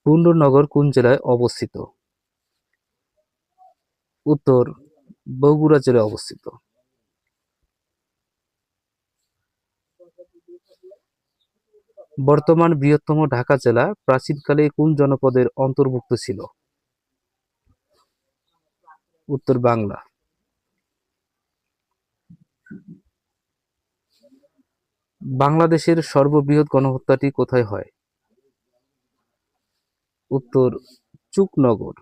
পুণ্ডরনগর কোন জেলায় অবস্থিত? উত্তর বগুড়া জেলায় অবস্থিত। বর্তমান বৃহত্তম ঢাকা জেলা প্রাচীনকালে কোন জনপদের অন্তর্ভুক্ত ছিল? উত্তর বাংলা। বাংলাদেশের সর্ববৃহৎ গণহত্যাটি কোথায় হয়? উত্তর চুকনগর।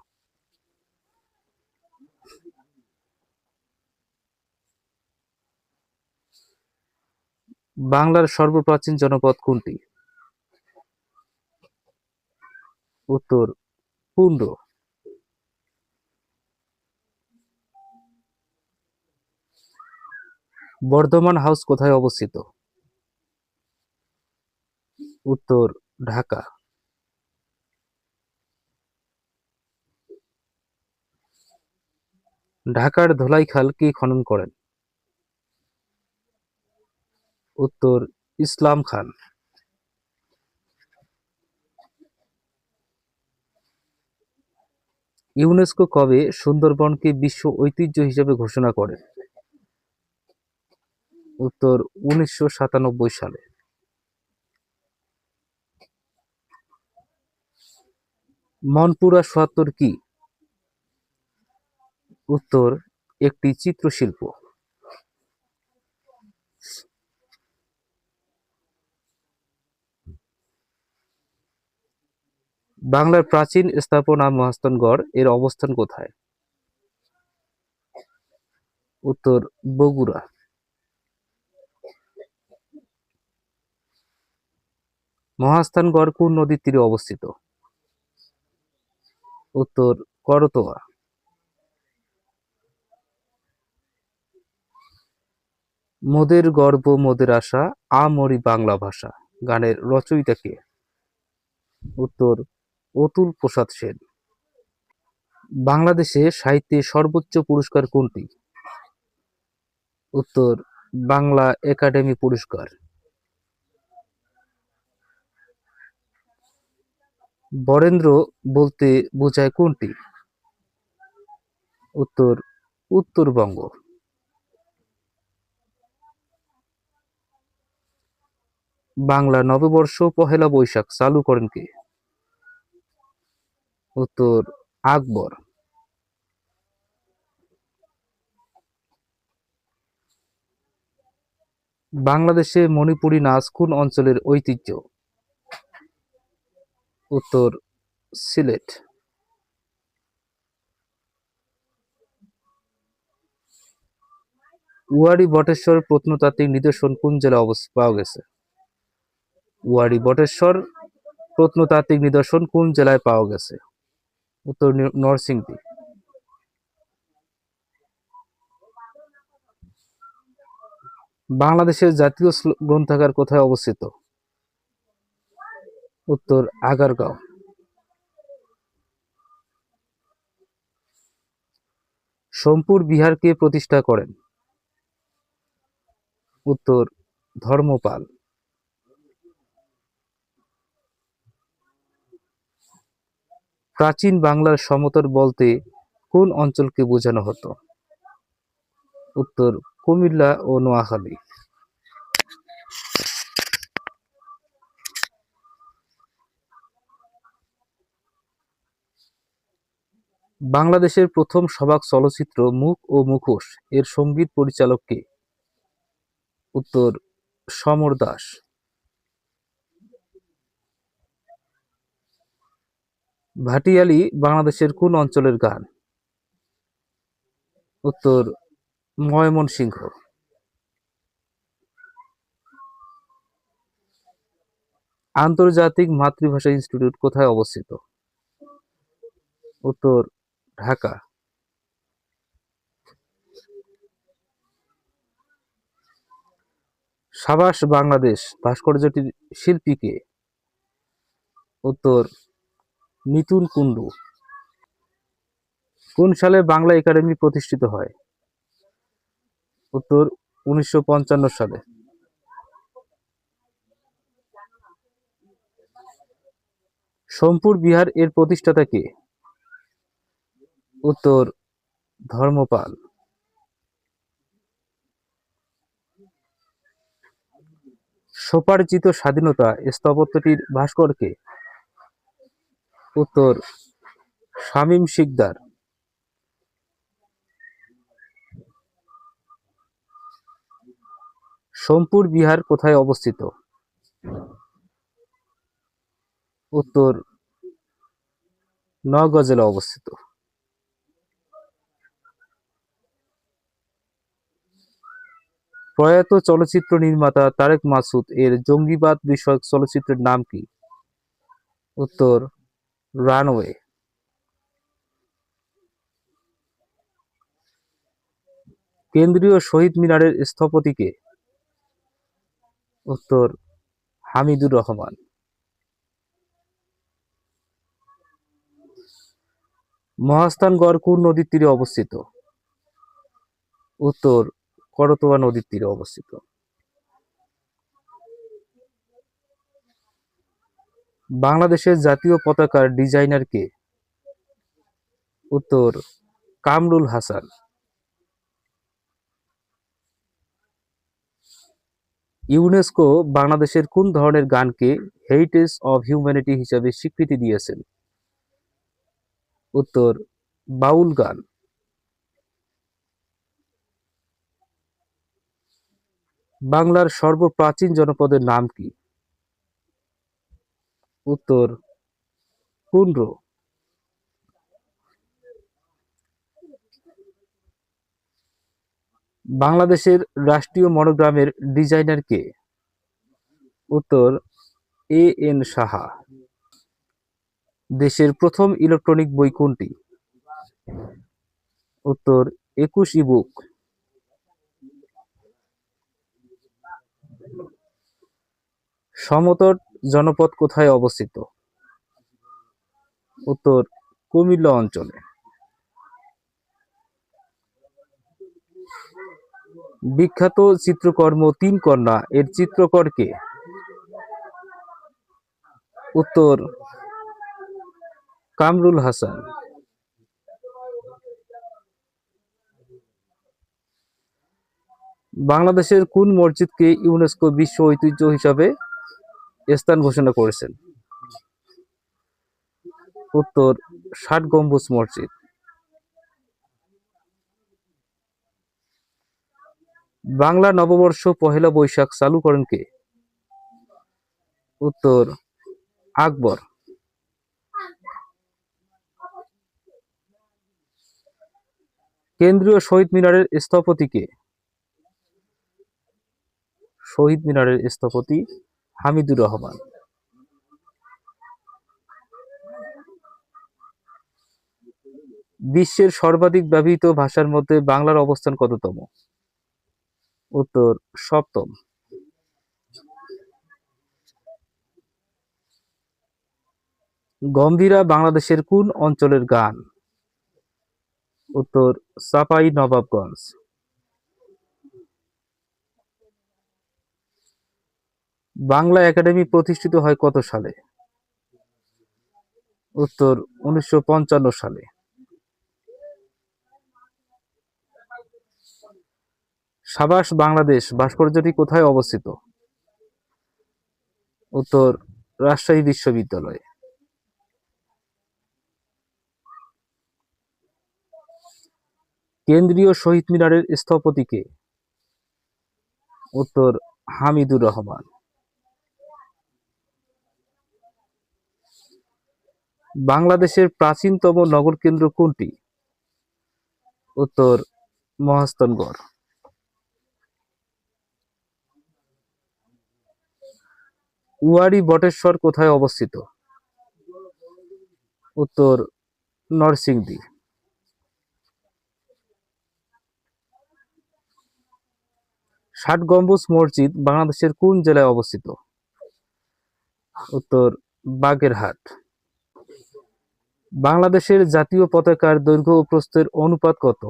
বাংলার সর্বপ্রাচীন জনপদ কোনটি? উত্তর পুণ্ড। বর্ধমান হাউস কোথায় অবস্থিত? উত্তর ঢাকা। ঢাকার ধোলাইখাল কে খনন করেন? উত্তর ইসলাম খান। ইউনেস্কো কবে সুন্দরবনকে বিশ্ব ঐতিহ্য হিসেবে ঘোষণা করে? উত্তর 1997 সালে। মনপুরা ৭৭ কি? উত্তর একটি চিত্রশিল্প। বাংলার প্রাচীন স্থাপনা মহাস্থানগড় এর অবস্থান কোথায়? উত্তর বগুড়া। মহাস্থানগড় কোন নদীর তীরে অবস্থিত? উত্তর করতোয়া। মোদের গর্ব মোদের আশা আমরি বাংলা ভাষা গানের রচয়িতা কে? উত্তর অতুল প্রসাদ সেন। বাংলাদেশে সাহিত্যে সর্বোচ্চ পুরস্কার কোনটি? উত্তর বাংলা একাডেমি পুরস্কার। বরেন্দ্র বলতে বোঝায় কোনটি? উত্তর উত্তরবঙ্গ। বাংলা নববর্ষ পহেলা বৈশাখ চালু করেন কে? উত্তর আকবর। বাংলাদেশে মণিপুরী নাচ কোন অঞ্চলের ঐতিহ্য? উত্তর সিলেট। উয়ারী বটেশ্বর প্রত্নতাত্ত্বিক নিদর্শন কোন জেলায় পাওয়া গেছে? উয়ারী বটেশ্বর প্রত্নতাত্ত্বিক নিদর্শন কোন জেলায় পাওয়া গেছে? উত্তর নরসিংদী। বাংলাদেশের জাতীয় গ্রন্থাগার কোথায় অবস্থিত? উত্তর আগারগাঁও। সোমপুর বিহার কে প্রতিষ্ঠা করেন? উত্তর ধর্মপাল। প্রাচীন বাংলার সমতট বলতে কোন অঞ্চলকে বোঝানো হতো? উত্তর কুমিল্লা ও নোয়াখালী। বাংলাদেশের প্রথম সবাক চলচ্চিত্র মুখ ও মুখোশ এর সঙ্গীত পরিচালক কে? উত্তর সমর দাস। ভাটিয়ালি বাংলাদেশের কোন অঞ্চলের গান? উত্তর ময়মনসিংহ। আন্তর্জাতিক মাতৃভাষা ইনস্টিটিউট কোথায় অবস্থিত? উত্তর ঢাকা। সাবাস বাংলাদেশ ভাস্কর্যটির শিল্পী কে? উত্তর নিতুন কুণ্ডু। কোন সালে বাংলা একাডেমি প্রতিষ্ঠিত হয়? উত্তর 1955 সালে। সোমপুর বিহার এর প্রতিষ্ঠাতা কে? উত্তর ধর্মপাল। স্বোপার্জিত স্বাধীনতা স্থপত্যটির ভাস্কর কে? উত্তর শামীম শিকদার। সোমপুর বিহার কোথায় অবস্থিত? উত্তর নওগাঁ জেলা অবস্থিত। প্রয়াত চলচ্চিত্র নির্মাতা তারেক মাসুদ এর জঙ্গিবাদ বিষয়ক চলচ্চিত্রের নাম কি? উত্তর রানওয়ে। কেন্দ্রীয় শহীদ মিনারের স্থপতি কে? উত্তর হামিদুর রহমান। মহাস্থানগড় কোন নদীর তীরে অবস্থিত? উত্তর করতোয়া নদীর তীরে অবস্থিত। বাংলাদেশের জাতীয় পতাকার ডিজাইনার কে? উত্তর কামরুল হাসান। ইউনেস্কো বাংলাদেশের কোন ধরনের গানকে হেরিটেজ অব হিউম্যানিটি হিসাবে স্বীকৃতি দিয়েছেন? উত্তর বাউল গান। বাংলার সর্বপ্রাচীন জনপদের নাম কি? উত্তর পুন্ড্র। বাংলাদেশের রাষ্ট্রীয় মনোগ্রামের ডিজাইনার কে? উত্তর এ.এন. সাহা। দেশের প্রথম ইলেকট্রনিক বই কোনটি? উত্তর 21 ইবুক। সমতট জনপদ কোথায় অবস্থিত? উত্তর কুমিল্লা অঞ্চলে। বিখ্যাত চিত্রকর্ম তিন কন্যা এর চিত্রকর কে? উত্তর কামরুল হাসান। বাংলাদেশের কোন মসজিদকে ইউনেস্কো বিশ্ব ঐতিহ্য হিসাবে স্থান ঘোষণা করেছেন? উত্তর ষাট গম্বুজ মসজিদ। বাংলা নববর্ষ পহেলা বৈশাখ চালু করেন কে? উত্তর আকবর। কেন্দ্রীয় শহীদ মিনারের স্থপতি কে? শহীদ মিনারের স্থপতি হামিদুর রহমান। বিশ্বের সর্বাধিক ব্যবহৃত ভাষার মধ্যে বাংলার অবস্থান কততম? উত্তর সপ্তম। গম্ভীরা বাংলাদেশের কোন অঞ্চলের গান? উত্তর চাঁপাই নবাবগঞ্জ। বাংলা একাডেমি প্রতিষ্ঠিত হয় কত সালে? উত্তর 1955 সালে। সাবাস বাংলাদেশ ভাস্কর্যটি কোথায় অবস্থিত? উত্তর রাজশাহী বিশ্ববিদ্যালয়। কেন্দ্রীয় শহীদ মিনারের স্থপতি কে? উত্তর হামিদুর রহমান। বাংলাদেশের প্রাচীনতম নগর কেন্দ্র কোনটি? উত্তর মহাস্থানগড়। উয়ারি বটেশ্বর কোথায় অবস্থিত? উত্তর নরসিংদী। ষাট গম্বুজ মসজিদ বাংলাদেশের কোন জেলায় অবস্থিত? উত্তর বাগেরহাট। বাংলাদেশের জাতীয় পতাকার দৈর্ঘ্য ও প্রস্থের অনুপাত কত?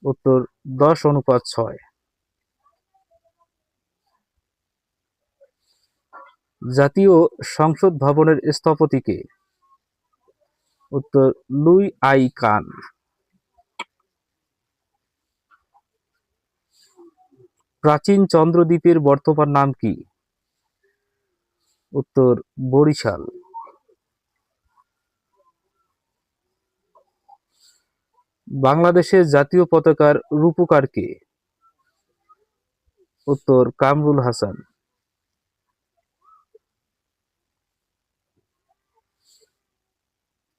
উত্তর 10:6। জাতীয় সংসদ ভবনের স্থপতি কে? উত্তর লুই আই কান। প্রাচীন চন্দ্রদ্বীপের বর্তমান নাম কি? উত্তর বরিশাল। বাংলাদেশের জাতীয় পতাকার রূপকার কে? উত্তর কামরুল হাসান।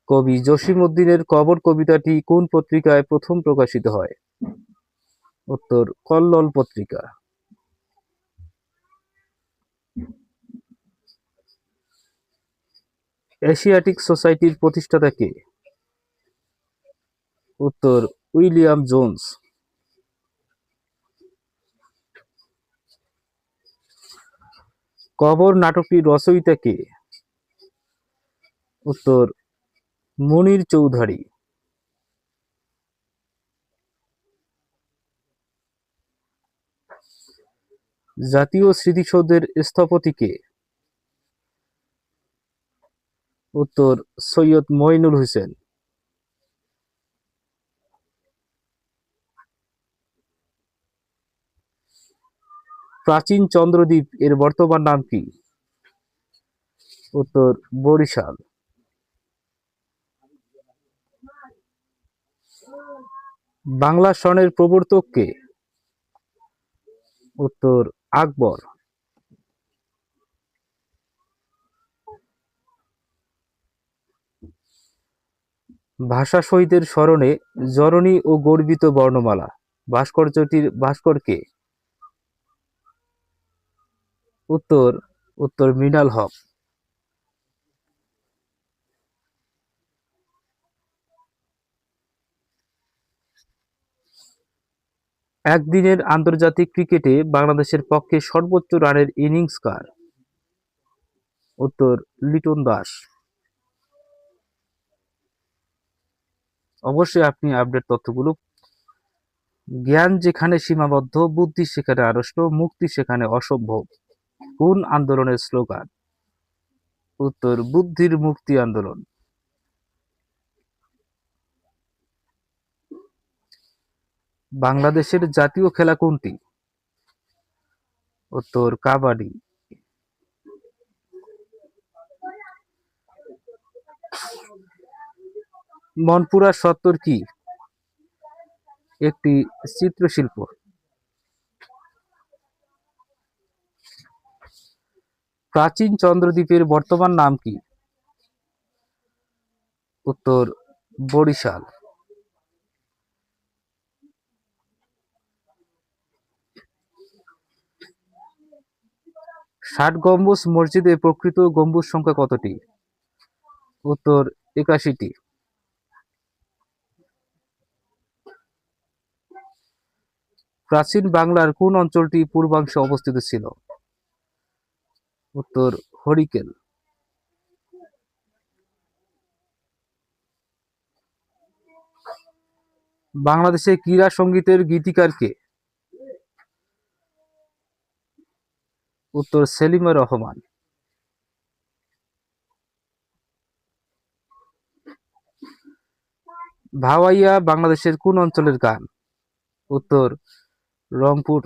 কবি জসিমউদ্দিনের কবর কবিতাটি কোন পত্রিকায় প্রথম প্রকাশিত হয়? উত্তর কল্লোল পত্রিকা। এশিয়াটিক সোসাইটির প্রতিষ্ঠাতা কে? উত্তর উইলিয়াম জোন্স। কবর নাটকটির রচয়িতা কে? উত্তর মুনীর চৌধুরী। জাতীয় স্মৃতিসৌধের স্থপতি কে? উত্তর সৈয়দ মঈনুল হোসেন। প্রাচীন চন্দ্রদ্বীপ এর বর্তমান নাম কি? উত্তর বরিশাল। বাংলা সনের প্রবর্তক কে? উত্তর আকবর। ভাষা শহীদের স্মরণে জননী ও গর্বিত বর্ণমালা ভাস্কর্যটির ভাস্কর কে? উত্তর মৃণাল হক। একদিনের আন্তর্জাতিক ক্রিকেটে বাংলাদেশের পক্ষে সর্বোচ্চ রানের ইনিংস কার? উত্তর লিটন দাস। অবশ্যই আপনি আপডেট তথ্যগুলো। জ্ঞান যেখানে সীমাবদ্ধ, বুদ্ধি সেখানে আড়ষ্ট, মুক্তি সেখানে অসম্ভব কোন আন্দোলনের স্লোগান? উত্তর বুদ্ধির মুক্তি আন্দোলন। বাংলাদেশের জাতীয় খেলা কোনটি? উত্তর কাবাডি। মনপুরা সত্তর কি? একটি চিত্রশিল্প। প্রাচীন চন্দ্রদ্বীপের বর্তমান নাম কি? উত্তর বরিশাল। ষাট গম্বুজ মসজিদে প্রকৃত গম্বুজ সংখ্যা কতটি? উত্তর ৮১টি। প্রাচীন বাংলার কোন অঞ্চলটি পূর্বাংশে অবস্থিত ছিল? উত্তর হরিকেল। বাংলাদেশে ক্রীড়া সঙ্গীতের গীতিকার কে? উত্তর সেলিমা রহমান। ভাওয়াইয়া বাংলাদেশের কোন অঞ্চলের গান? উত্তর রংপুর।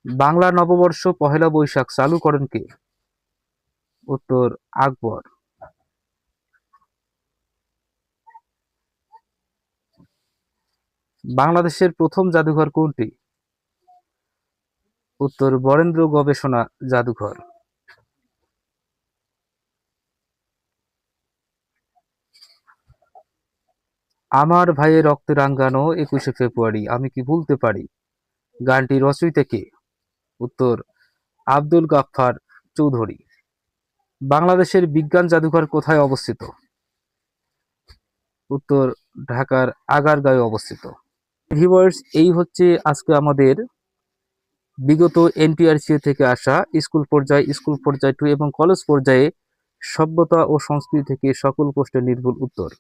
বাংলা নববর্ষ পহেলা বৈশাখ চালু করেন কে? উত্তর আকবর। বাংলাদেশের প্রথম জাদুঘর কোনটি? উত্তর বরেন্দ্র গবেষণা জাদুঘর। আমার ভাইয়ের রক্তে রাঙ্গানো ২১শে ফেব্রুয়ারি আমি কি ভুলতে পারি গানটি রচয়িতা কে? উত্তর আব্দুল গাফফার চৌধুরী। বাংলাদেশের বিজ্ঞান জাদুঘর কোথায় অবস্থিত? উত্তর ঢাকার আগারগাঁয়ে অবস্থিত। ভিউয়ার্স, এই হচ্ছে আজকে আমাদের বিগত এনটিআরসি থেকে আসা স্কুল পর্যায় 2 এবং কলেজ পর্যায়ে সভ্যতা ও সংস্কৃতি থেকে সকল প্রশ্নের নির্ভুল উত্তর।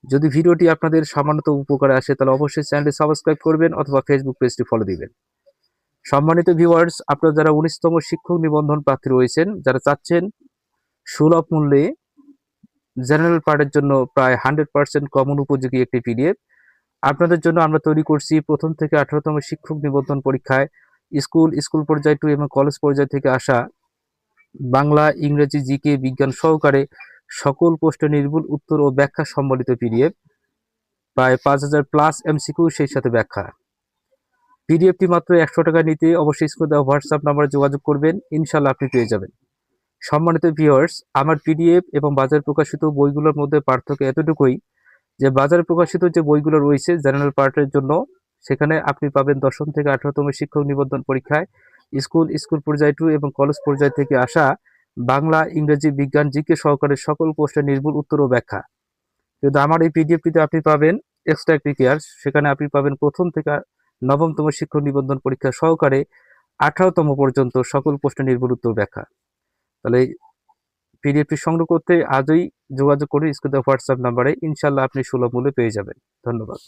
যদি ভিডিওটি আপনাদের সামান্যতম উপকারে আসে তাহলে অবশ্যই চ্যানেলটি সাবস্ক্রাইব করবেন অথবা ফেসবুক পেজটি ফলো দিবেন। সম্মানিত ভিউয়ার্স, আপনারা যারা 19তম শিক্ষক নিবন্ধন প্রার্থী রয়েছেন, যারা চাচ্ছেন সুলভ মূল্যে জেনারেল পার্টের জন্য প্রায় 100% কমন উপযোগী একটি পিডিএফ, আপনাদের জন্য আমরা তৈরি করছি প্রথম থেকে 18তম শিক্ষক নিবন্ধন পরীক্ষায় স্কুল পর্যায় 2 এবং কলেজ পর্যায় থেকে আসা বাংলা, ইংরেজি, জিকে, বিজ্ঞান সহকারে সকল প্রশ্নের নির্ভুল উত্তর ও ব্যাখ্যা সম্বলিত পিডিএফ, প্রায় 5000+ এমসিকিউ সেই সাথে ব্যাখ্যা। পিডিএফটি মাত্র 100 টাকা নিতে অবশ্যই স্ক্রিনে দেওয়া হোয়াটসঅ্যাপ নাম্বারে যোগাযোগ করবেন, ইনশাল্লাহ আপনি পেয়ে যাবেন। সম্মানিত ভিউয়ার্স, আমার পিডিএফ এবং বাজারে প্রকাশিত বইগুলোর মধ্যে পার্থক্য এতটুকুই যে বাজারে প্রকাশিত যে বইগুলো রয়েছে জেনারেল পার্টের জন্য, সেখানে আপনি পাবেন 10ম থেকে 18তম শিক্ষক নিবন্ধন পরীক্ষায় স্কুল পর্যায় 2 এবং কলেজ পর্যায় থেকে আসা বাংলা, ইংরেজি, বিজ্ঞান, জিকে সহকারে সকল প্রশ্নের নির্ভুল উত্তর ও ব্যাখ্যা। কিন্তু আমার এই পিডিএফটিতে আপনি পাবেন এক্সট্রা প্রিপেয়ার, সেখানে আপনি পাবেন প্রথম থেকে 9তম শিক্ষক নিবন্ধন পরীক্ষা সহকারে 18তম পর্যন্ত সকল প্রশ্নের নির্ভুল উত্তর ব্যাখ্যা। তাহলে পিডিএফটি সংগ্রহ করতে আজই যোগাযোগ করুন স্ক্রিনে দেওয়া হোয়াটসঅ্যাপ নাম্বারে, ইনশাল্লাহ আপনি সুলভ মূল্যে পেয়ে যাবেন। ধন্যবাদ।